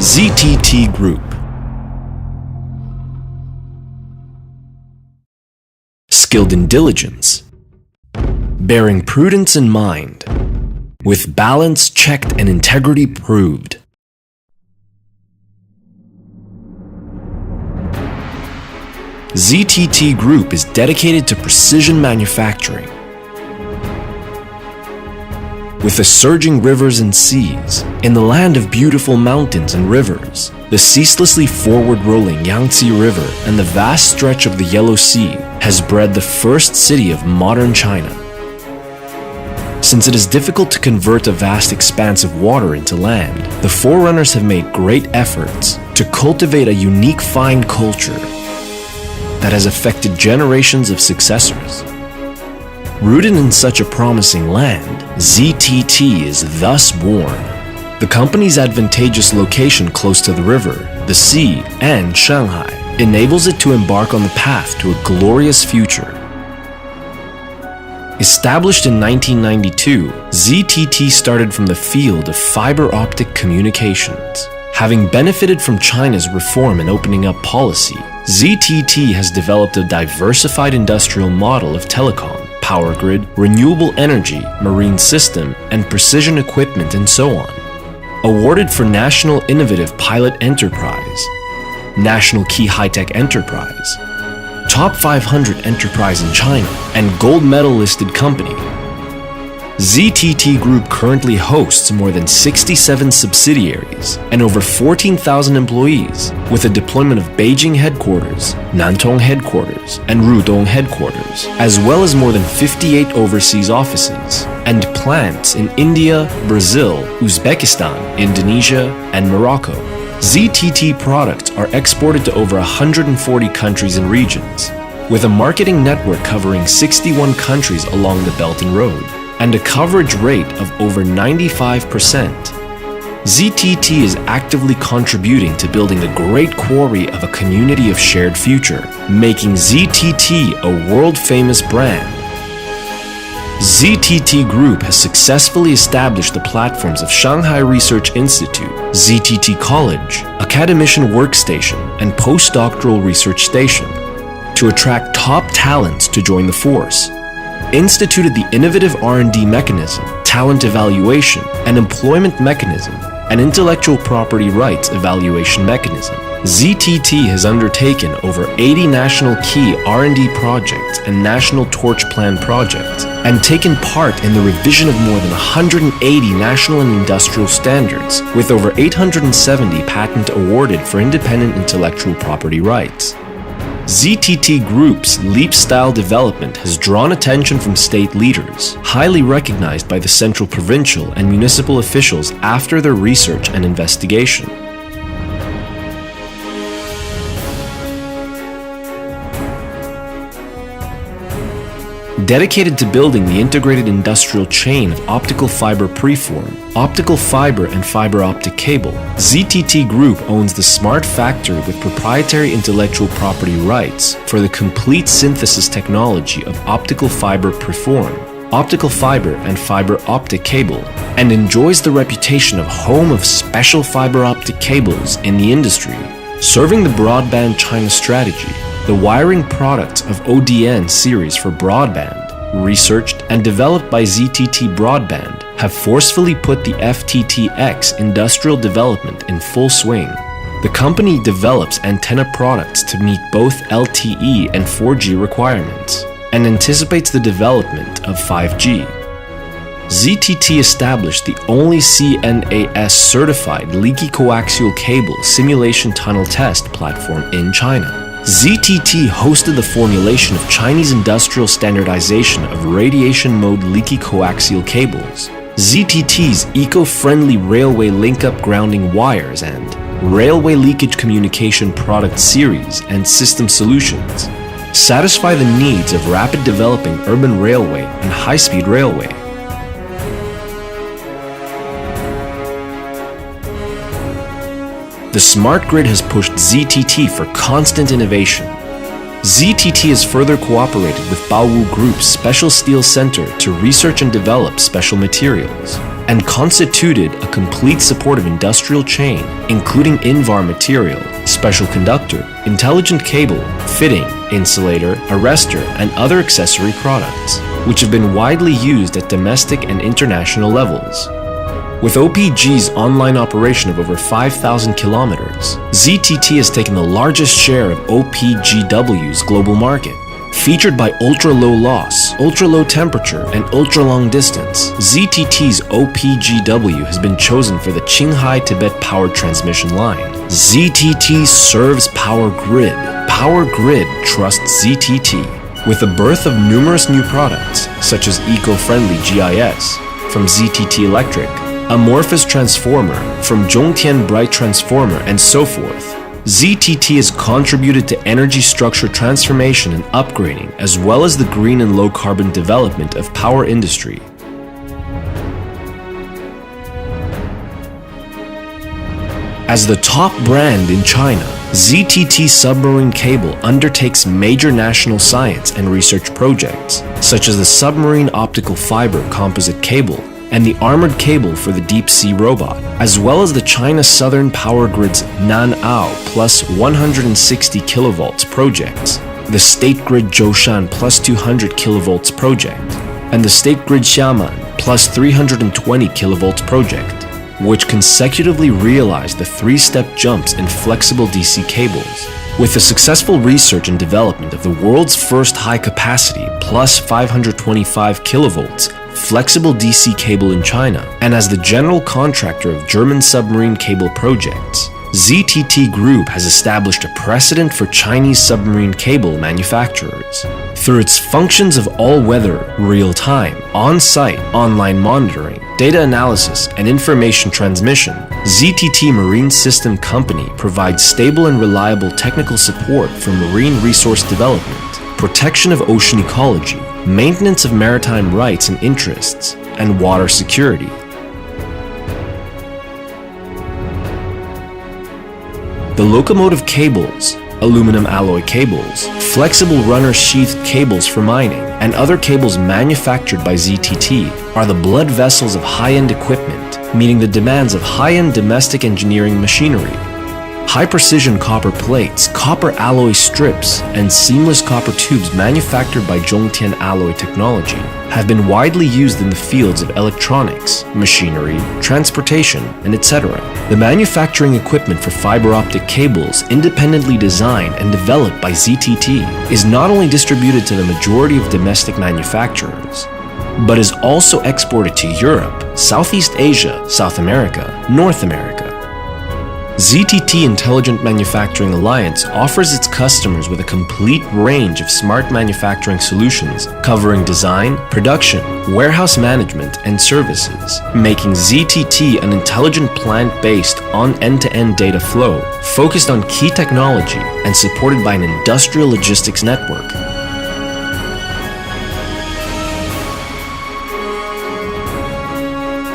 ZTT Group. Skilled in diligence, bearing prudence in mind, with balance checked and integrity proved. ZTT Group is dedicated to precision manufacturing. With the surging rivers and seas, in the land of beautiful mountains and rivers, the ceaselessly forward-rolling Yangtze River and the vast stretch of the Yellow Sea has bred the first city of modern China. Since it is difficult to convert a vast expanse of water into land, the forerunners have made great efforts to cultivate a unique fine culture that has affected generations of successors. Rooted in such a promising land, ZTT is thus born. The company's advantageous location close to the river, the sea, and Shanghai enables it to embark on the path to a glorious future. Established in 1992, ZTT started from the field of fiber optic communications. Having benefited from China's reform and opening up policy, ZTT has developed a diversified industrial model of telecom, power grid, renewable energy, marine system, and precision equipment, and so on. Awarded for National Innovative Pilot Enterprise, National Key High-Tech Enterprise, Top 500 Enterprise in China, and Gold Medal listed company, ZTT Group currently hosts more than 67 subsidiaries and over 14,000 employees, with a deployment of Beijing headquarters, Nantong headquarters, and Rudong headquarters, as well as more than 58 overseas offices, and plants in India, Brazil, Uzbekistan, Indonesia, and Morocco. ZTT products are exported to over 140 countries and regions, with a marketing network covering 61 countries along the Belt and Road, and a coverage rate of over 95%. ZTT is actively contributing to building the great quarry of a community of shared future, making ZTT a world-famous brand. ZTT Group has successfully established the platforms of Shanghai Research Institute, ZTT College, Academician Workstation, and Postdoctoral Research Station to attract top talents to join the force. Instituted the innovative R&D mechanism, talent evaluation, and employment mechanism, and intellectual property rights evaluation mechanism. ZTT has undertaken over 80 national key R&D projects and national torch plan projects, and taken part in the revision of more than 180 national and industrial standards, with over 870 patents awarded for independent intellectual property rights. ZTT Group's leap style development has drawn attention from state leaders, highly recognized by the central, provincial, and municipal officials after their research and investigation. Dedicated to building the integrated industrial chain of optical fiber preform, optical fiber, and fiber optic cable, ZTT Group owns the smart factory with proprietary intellectual property rights for the complete synthesis technology of optical fiber preform, optical fiber, and fiber optic cable, and enjoys the reputation of home of special fiber optic cables in the industry. Serving the broadband China strategy, the wiring products of ODN series for broadband, researched and developed by ZTT Broadband, have forcefully put the FTTX industrial development in full swing. The company develops antenna products to meet both LTE and 4G requirements, and anticipates the development of 5G. ZTT established the only CNAS-certified leaky coaxial cable simulation tunnel test platform in China. ZTT hosted the formulation of Chinese industrial standardization of radiation mode leaky coaxial cables, ZTT's eco-friendly railway link-up grounding wires, and railway leakage communication product series and system solutions satisfy the needs of rapid developing urban railway and high-speed railway. The smart grid has pushed ZTT for constant innovation. ZTT has further cooperated with Baowu Group's Special Steel Center to research and develop special materials. and constituted a complete supportive industrial chain, including invar material, special conductor, intelligent cable, fitting, insulator, arrestor, and other accessory products, which have been widely used at domestic and international levels. With OPG's online operation of over 5,000 kilometers, ZTT has taken the largest share of OPGW's global market. Featured by ultra-low loss, ultra-low temperature, and ultra-long distance, ZTT's OPGW has been chosen for the Qinghai-Tibet power transmission line. ZTT serves Power Grid. Power Grid trusts ZTT. With the birth of numerous new products, such as eco-friendly GIS from ZTT Electric, amorphous transformer from Zhongtian Bright Transformer, and so forth, ZTT has contributed to energy structure transformation and upgrading, as well as the green and low-carbon development of power industry. As the top brand in China, ZTT Submarine Cable undertakes major national science and research projects, such as the Submarine Optical Fiber Composite Cable and the armored cable for the deep-sea robot, as well as the China Southern Power Grid's Nan'ao plus 160 kilovolts projects, the State Grid Zhoushan plus 200 kilovolts project, and the State Grid Xiamen plus 320 kilovolts project, which consecutively realized the three-step jumps in flexible DC cables. With the successful research and development of the world's first high-capacity plus 525 kilovolts flexible DC cable in China, and as the general contractor of German submarine cable projects, ZTT Group has established a precedent for Chinese submarine cable manufacturers. Through its functions of all-weather, real-time, on-site, online monitoring, data analysis, and information transmission, ZTT Marine System Company provides stable and reliable technical support for marine resource development, protection of ocean ecology, maintenance of maritime rights and interests, and water security. The locomotive cables, aluminum alloy cables, flexible runner sheathed cables for mining, and other cables manufactured by ZTT are the blood vessels of high-end equipment, meeting the demands of high-end domestic engineering machinery. High-precision copper plates, copper alloy strips, and seamless copper tubes manufactured by Zhongtian Alloy Technology have been widely used in the fields of electronics, machinery, transportation, and etc. The manufacturing equipment for fiber optic cables, independently designed and developed by ZTT, is not only distributed to the majority of domestic manufacturers, but is also exported to Europe, Southeast Asia, South America, North America. ZTT Intelligent Manufacturing Alliance offers its customers with a complete range of smart manufacturing solutions covering design, production, warehouse management, and services, making ZTT an intelligent plant based on end-to-end data flow, focused on key technology, and supported by an industrial logistics network.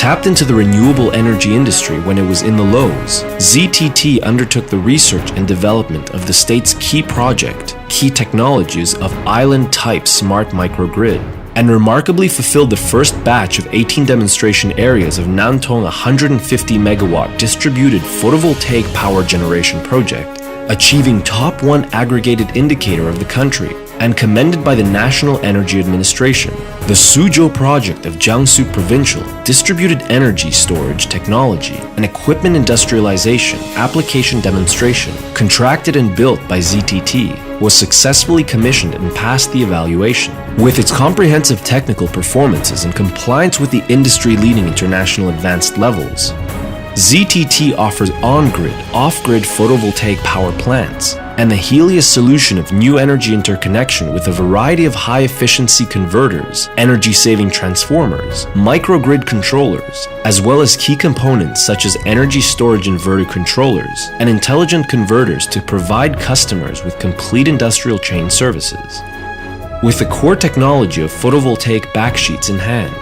Tapped into the renewable energy industry when it was in the lows, ZTT undertook the research and development of the state's key project, key technologies of island-type smart microgrid, and remarkably fulfilled the first batch of 18 demonstration areas of Nantong 150 megawatt distributed photovoltaic power generation project, achieving top 1 aggregated indicator of the country, and commended by the National Energy Administration. The Suzhou project of Jiangsu Provincial Distributed Energy Storage Technology and Equipment Industrialization Application Demonstration, contracted and built by ZTT, was successfully commissioned and passed the evaluation. With its comprehensive technical performances and compliance with the industry-leading international advanced levels, ZTT offers on-grid, off-grid photovoltaic power plants, and the Helios solution of new energy interconnection with a variety of high-efficiency converters, energy-saving transformers, microgrid controllers, as well as key components such as energy storage inverter controllers and intelligent converters to provide customers with complete industrial chain services. With the core technology of photovoltaic backsheets in hand,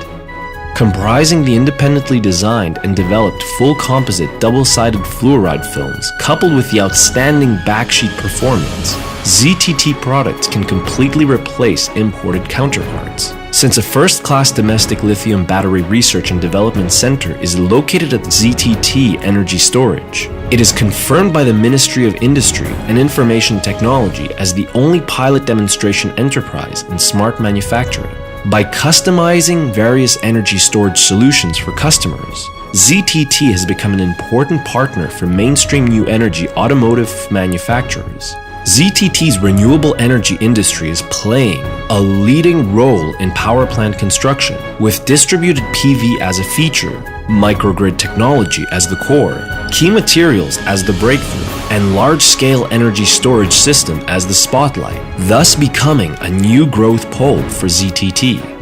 comprising the independently designed and developed full composite double-sided fluoride films coupled with the outstanding backsheet performance, ZTT products can completely replace imported counterparts. Since a first-class domestic lithium battery research and development center is located at ZTT Energy Storage, it is confirmed by the Ministry of Industry and Information Technology as the only pilot demonstration enterprise in smart manufacturing. By customizing various energy storage solutions for customers, ZTT has become an important partner for mainstream new energy automotive manufacturers. ZTT's renewable energy industry is playing a leading role in power plant construction, with distributed PV as a feature, microgrid technology as the core, key materials as the breakthrough, and large-scale energy storage system as the spotlight, thus becoming a new growth pole for ZTT.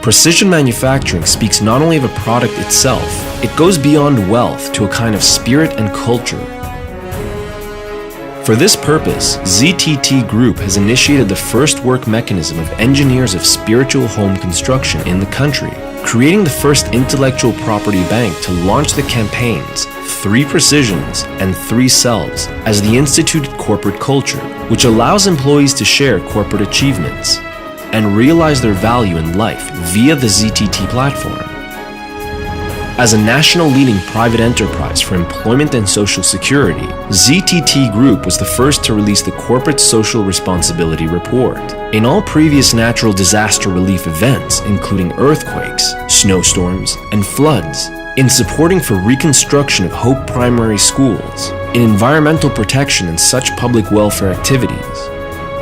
Precision manufacturing speaks not only of a product itself, it goes beyond wealth to a kind of spirit and culture. For this purpose, ZTT Group has initiated the first work mechanism of engineers of spiritual home construction in the country, creating the first intellectual property bank to launch the campaigns 3 Precisions and 3 Selves as the instituted corporate culture, which allows employees to share corporate achievements and realize their value in life via the ZTT platform. As a national leading private enterprise for employment and social security, ZTT Group was the first to release the Corporate Social Responsibility Report. In all previous natural disaster relief events, including earthquakes, snowstorms, and floods, in supporting for reconstruction of Hope Primary Schools, in environmental protection and such public welfare activities,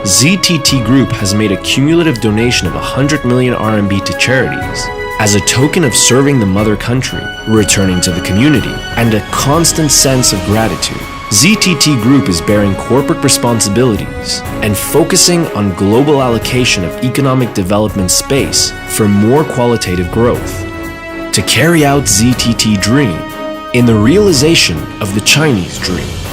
ZTT Group has made a cumulative donation of 100 million RMB to charities as a token of serving the mother country, returning to the community, and a constant sense of gratitude. ZTT Group is bearing corporate responsibilities and focusing on global allocation of economic development space for more qualitative growth, to carry out ZTT Dream in the realization of the Chinese dream.